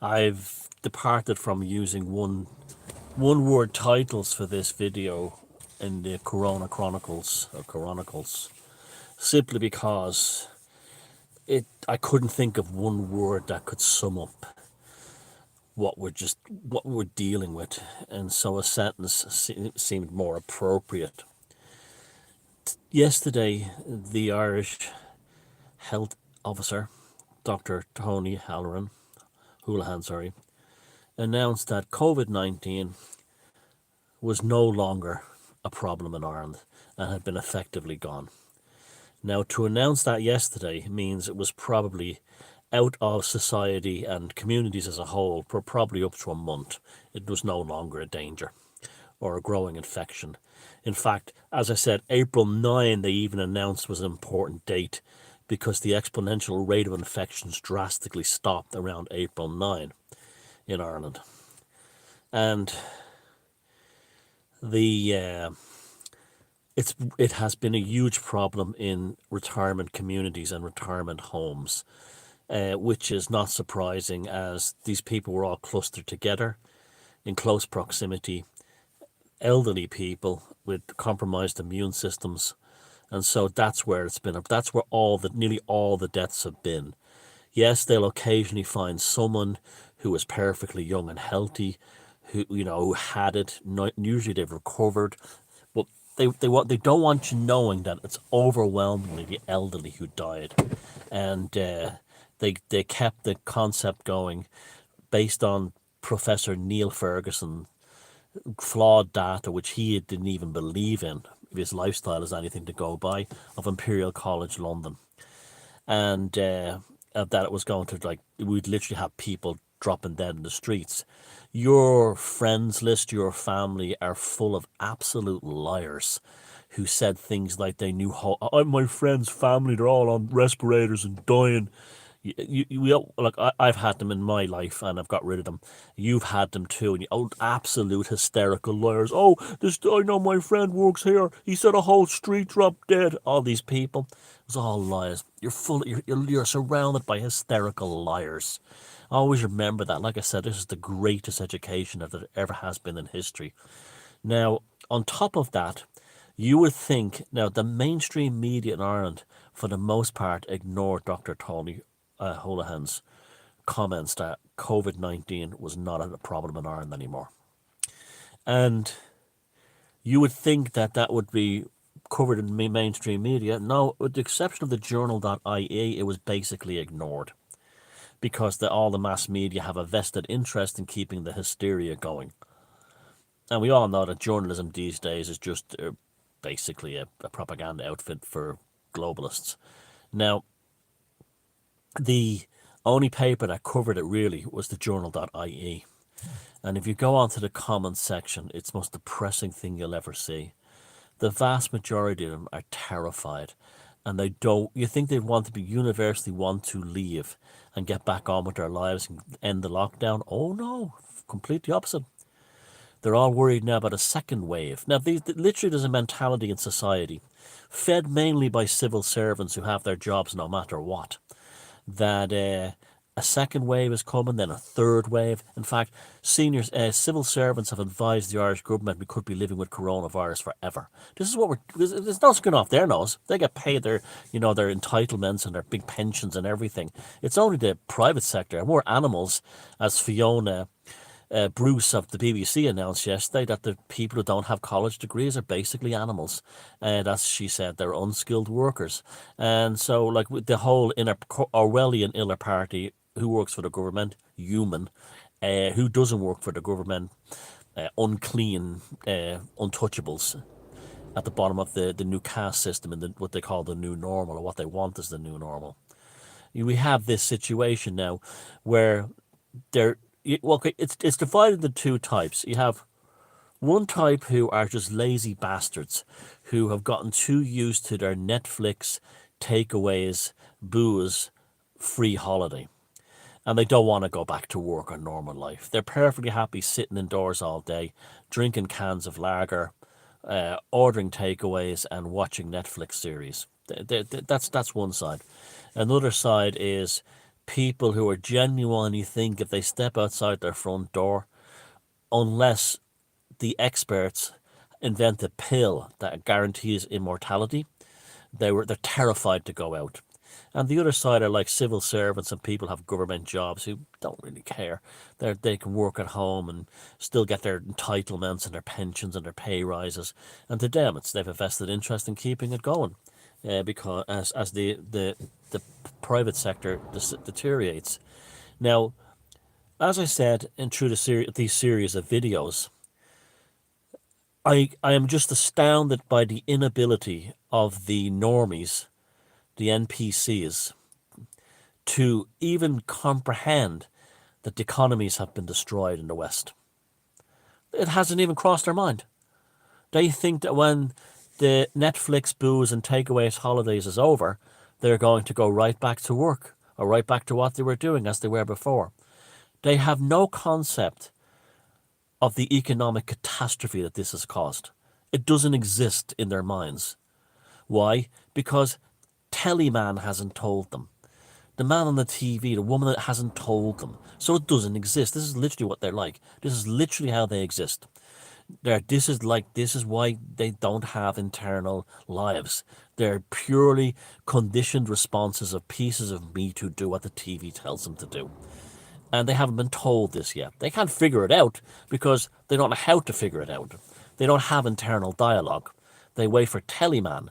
I've departed from using one word titles for this video in the Corona Chronicles or Chronicles, simply because I couldn't think of one word that could sum up what we're dealing with, and so a sentence seemed more appropriate. Yesterday, the Irish health officer, Dr. Tony Holohan, announced that COVID-19 was no longer a problem in Ireland and had been effectively gone. Now, to announce that yesterday means it was probably out of society and communities as a whole for probably up to a month. It was no longer a danger or a growing infection. In fact, as I said, April 9 they even announced was an important date because the exponential rate of infections drastically stopped around April 9 in Ireland. And the it has been a huge problem in retirement communities and retirement homes, which is not surprising as these people were all clustered together in close proximity, elderly people with compromised immune systems, and so that's where it's been. That's where nearly all the deaths have been. Yes, they'll occasionally find someone who is perfectly young and healthy, who had it. Usually they've recovered, but they don't want you knowing that it's overwhelmingly the elderly who died, and they kept the concept going based on Professor Neil Ferguson flawed data which he didn't even believe in if his lifestyle is anything to go by, of Imperial College London, and that it was going to, like, we'd literally have people dropping dead in the streets. Your friends list, your family are full of absolute liars who said things like they knew how my friend's family, they're all on respirators and dying. I've had them in my life and I've got rid of them. You've had them too, and absolute hysterical liars. Oh, I know my friend works here. He said a whole street dropped dead. All these people, it's all lies. You're surrounded by hysterical liars. Always remember that. Like I said, this is the greatest education that there ever has been in history. Now, on top of that, you would think now the mainstream media in Ireland, for the most part, ignored Dr. Tony Holohan's comments that COVID-19 was not a problem in Ireland anymore. And you would think that that would be covered in mainstream media. No, with the exception of the journal.ie, it was basically ignored because all the mass media have a vested interest in keeping the hysteria going. And we all know that journalism these days is just basically a propaganda outfit for globalists. Now, the only paper that covered it really was the journal.ie. And if you go onto the comments section, it's the most depressing thing you'll ever see. The vast majority of them are terrified, and you think they'd want to universally want to leave and get back on with their lives and end the lockdown. Oh no, completely opposite. They're all worried now about a second wave. Now, literally there's a mentality in society, fed mainly by civil servants who have their jobs no matter what, that a second wave is coming, then a third wave. In fact, senior civil servants have advised the Irish government we could be living with coronavirus forever. This is what there's no skin off their nose. They get paid their entitlements and their big pensions and everything. It's only the private sector. We're animals, as Fiona Bruce of the BBC announced yesterday, that the people who don't have college degrees are basically animals, and as she said, they're unskilled workers. And so, like, with the whole Orwellian inner party, who works for the government, human, who doesn't work for the government, unclean, untouchables, at the bottom of the new caste system and what they call the new normal, or what they want as the new normal. We have this situation now where it's divided into two types. You have one type who are just lazy bastards who have gotten too used to their Netflix, takeaways, booze, free holiday, and they don't want to go back to work or normal life. They're perfectly happy sitting indoors all day, drinking cans of lager, ordering takeaways and watching Netflix series. That's one side. Another side is people who are genuinely think if they step outside their front door, unless the experts invent a pill that guarantees immortality, they're terrified to go out. And the other side are like civil servants and people have government jobs who don't really care. They can work at home and still get their entitlements and their pensions and their pay rises. And to them, they've a vested interest in keeping it going, because as the private sector deteriorates. Now, as I said, through these series of videos, I am just astounded by the inability of the normies, the NPCs, to even comprehend that the economies have been destroyed in the West. It hasn't even crossed their mind. They think that when the Netflix, booze and takeaways holidays is over, they're going to go right back to work or right back to what they were doing as they were before. They have no concept of the economic catastrophe that this has caused. It doesn't exist in their minds. Why? Because Teleman hasn't told them. The man on the TV, the woman that hasn't told them. So it doesn't exist. This is literally what they're like. This is literally how they exist. This is why they don't have internal lives. They're purely conditioned responses of pieces of meat who do what the TV tells them to do. And they haven't been told this yet. They can't figure it out because they don't know how to figure it out. They don't have internal dialogue. They wait for Teleman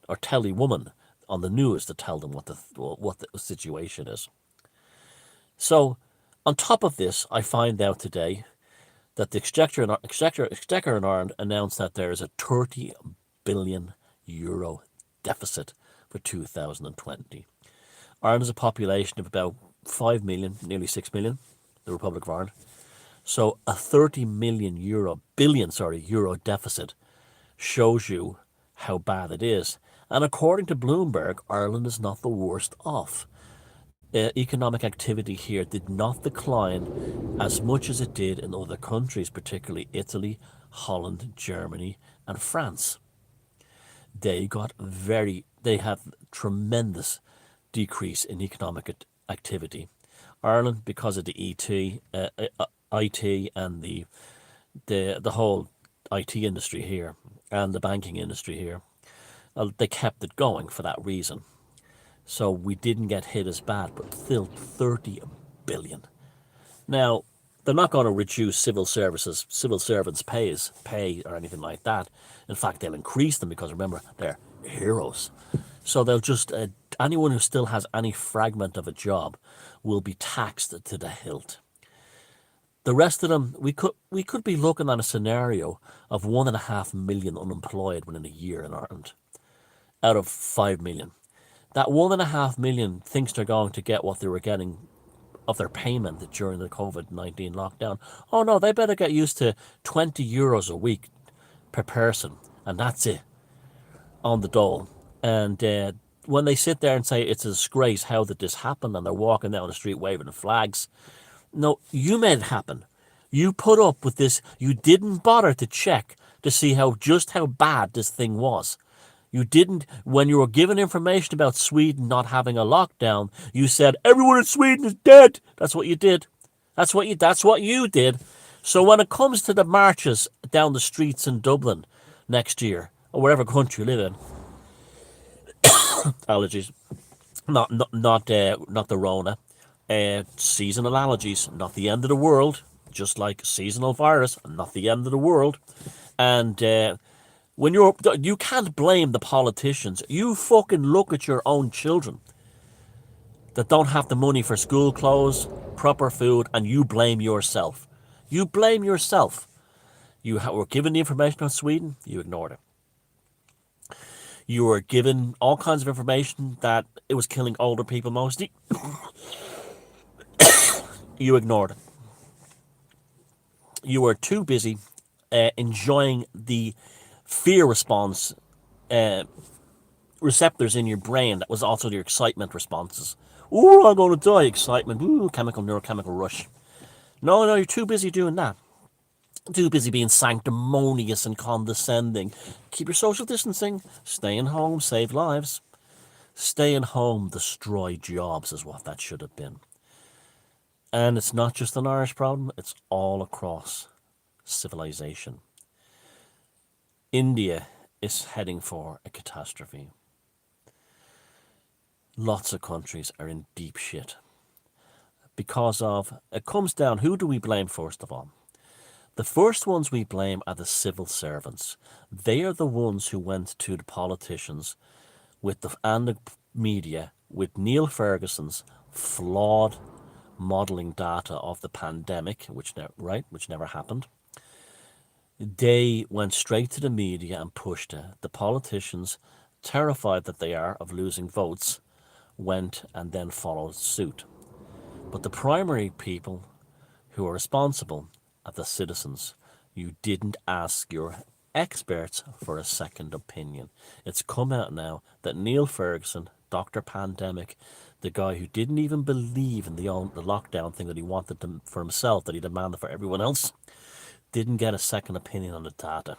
or Telewoman on the news to tell them what the situation is. So, on top of this, I find out today that the Exchequer in Ireland announced that there is a 30 billion euro deficit for 2020. Ireland has a population of about 5 million, nearly 6 million, the Republic of Ireland. So a 30 million euro deficit shows you how bad it is. And according to Bloomberg, Ireland is not the worst off. Economic activity here did not decline as much as it did in other countries, particularly Italy, Holland, Germany, and France. They had tremendous decrease in economic activity. Ireland, because of the IT and the whole IT industry here and the banking industry here, they kept it going for that reason. So we didn't get hit as bad, but still 30 billion. Now, they're not going to reduce civil servants' pay or anything like that. In fact, they'll increase them because remember, they're heroes. So they'll just, anyone who still has any fragment of a job will be taxed to the hilt. The rest of them, we could be looking at a scenario of 1.5 million unemployed within a year in Ireland, out of 5 million. That 1.5 million thinks they're going to get what they were getting of their payment during the COVID-19 lockdown. Oh no, they better get used to 20 euros a week per person, and that's it, on the dole. And when they sit there and say it's a disgrace, how did this happen, and they're walking down the street waving the flags, no, you made it happen. You put up with this. You didn't bother to check to see just how bad this thing was. You didn't, when you were given information about Sweden not having a lockdown, you said, everyone in Sweden is dead. That's what you did. That's what you did. So when it comes to the marches down the streets in Dublin next year, or wherever country you live in, allergies, not the Rona, seasonal allergies, not the end of the world, just like seasonal virus, not the end of the world. And you can't blame the politicians. You fucking look at your own children that don't have the money for school clothes, proper food, and you blame yourself. You blame yourself. You were given the information on Sweden, you ignored it. You were given all kinds of information that it was killing older people mostly. You ignored it. You were too busy enjoying the fear response receptors in your brain that was also your excitement responses. Ooh, I'm going to die. Excitement. Ooh, neurochemical rush. No, you're too busy doing that. Too busy being sanctimonious and condescending. Keep your social distancing. Staying home. Save lives. Staying home destroy jobs is what that should have been. And it's not just an Irish problem, it's all across civilization. India is heading for a catastrophe. Lots of countries are in deep shit because of it comes down who do we blame first of all? The first ones we blame are the civil servants. They are the ones who went to the politicians with the and the media with Neil Ferguson's flawed modelling data of the pandemic, which never happened. They went straight to the media and pushed it. The politicians, terrified that they are of losing votes, went and then followed suit. But the primary people who are responsible are the citizens. You didn't ask your experts for a second opinion. It's come out now that Neil Ferguson, Dr. Pandemic, the guy who didn't even believe in the lockdown thing that he wanted for himself, that he demanded for everyone else, didn't get a second opinion on the data.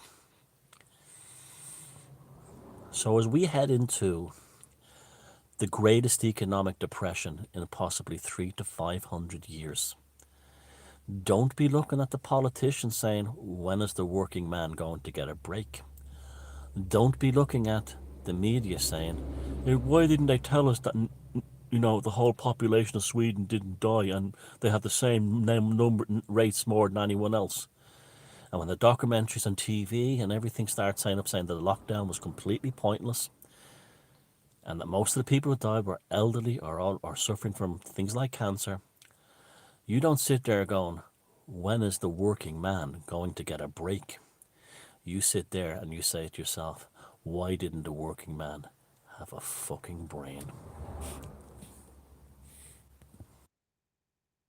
So as we head into the greatest economic depression in possibly 300 to 500 years, don't be looking at the politicians saying, when is the working man going to get a break? Don't be looking at the media saying, why didn't they tell us that the whole population of Sweden didn't die and they had the same number rates more than anyone else? And when the documentaries on TV and everything started saying that the lockdown was completely pointless and that most of the people who died were elderly or suffering from things like cancer, you don't sit there going, when is the working man going to get a break? You sit there and you say to yourself, why didn't the working man have a fucking brain?